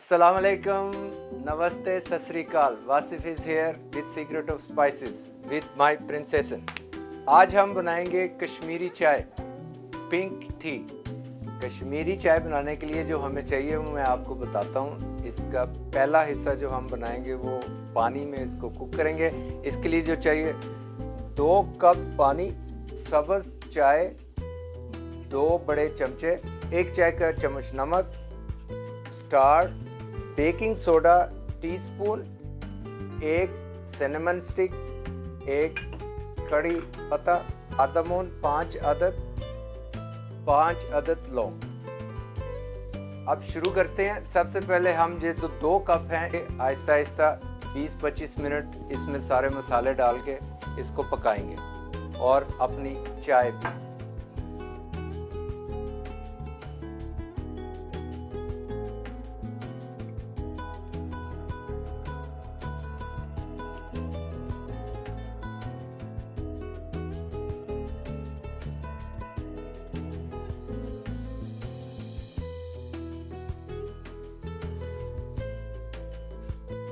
अस्सलाम वालेकुम, नमस्ते, Sat Shri Akal. Wasif is here with secret of spices with my princesses. आज हम बनाएंगे कश्मीरी चाय, पिंक टी। कश्मीरी चाय बनाने के लिए जो हमें चाहिए वो मैं आपको बताता हूँ। इसका पहला हिस्सा जो हम बनाएंगे वो पानी में इसको कुक करेंगे। इसके लिए जो चाहिए 2 कप पानी, सब्ज चाय 2 बड़े चमचे, 1 चाय का चम्मच नमक, star, baking soda teaspoon, 1 cinnamon stick, 1 कड़ी पत्ता, कार्डमम 5 अदद लौंग। अब शुरू करते हैं। सबसे पहले हम ये जो 2 कप हैं आहिस्ता आहिस्ता 20-25 मिनट इसमें सारे मसाले डाल के इसको पकाएंगे और अपनी चाय भी।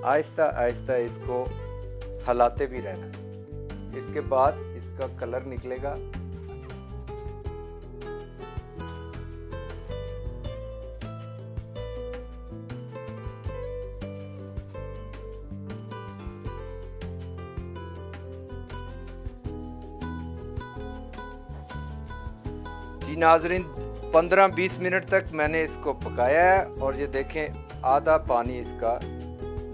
आहिस्ता आहिस्ता इसको हिलाते भी रहना। इसके बाद इसका कलर निकलेगा। जी नाजरीन, 15-20 मिनट तक मैंने इसको पकाया है और ये देखें आधा पानी इसका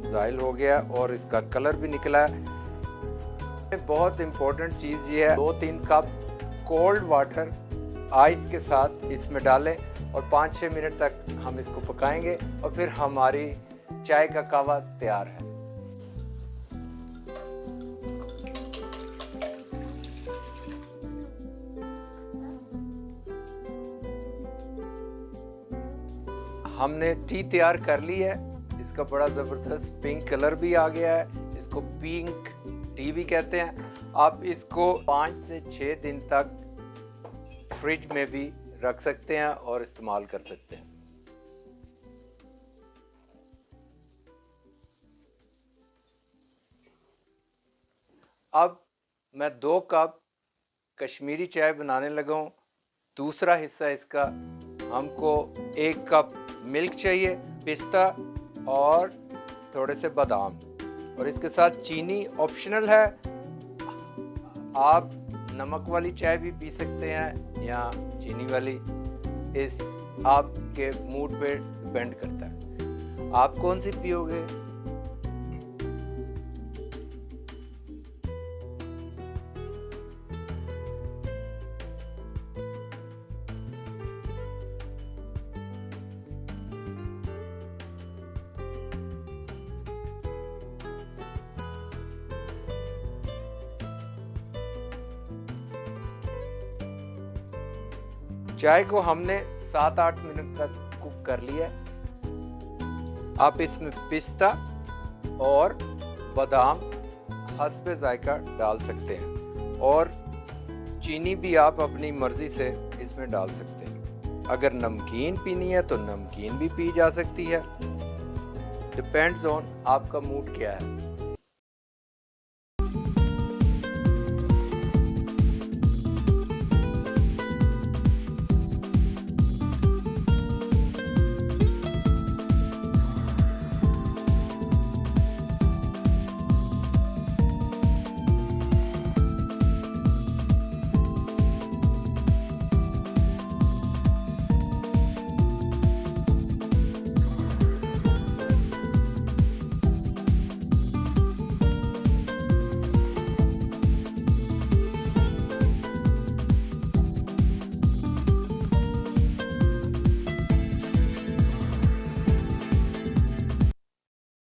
ज़ाइल हो गया और इसका कलर भी निकला है। बहुत इंपॉर्टेंट चीज़ ये है, 2-3 कप कोल्ड वाटर आइस के साथ इसमें डालें और 5-6 मिनट तक हम इसको पकाएंगे और फिर हमारी चाय का कहवा तैयार है। हमने टी तैयार कर ली है। इसका बड़ा ज़बरदस्त पिंक कलर भी आ गया है। इसको पिंक टी भी कहते हैं। आप इसको 5 से 6 दिन तक फ्रिज में भी रख सकते हैं और इस्तेमाल कर सकते हैं। अब मैं 2 कप कश्मीरी चाय बनाने लगा हूँ। दूसरा हिस्सा इसका हमको 1 कप मिल्क चाहिए, पिस्ता और थोड़े से बादाम, और इसके साथ चीनी ऑप्शनल है। आप नमक वाली चाय भी पी सकते हैं या चीनी वाली, इस आपके मूड पे डिपेंड करता है आप कौन सी पियोगे। चाय को हमने 7-8 मिनट तक कुक कर लिया। आप इसमें पिस्ता और बादाम हस्बे जायका डाल सकते हैं और चीनी भी आप अपनी मर्जी से इसमें डाल सकते हैं। अगर नमकीन पीनी है तो नमकीन भी पी जा सकती है। डिपेंड्स ऑन आपका मूड क्या है।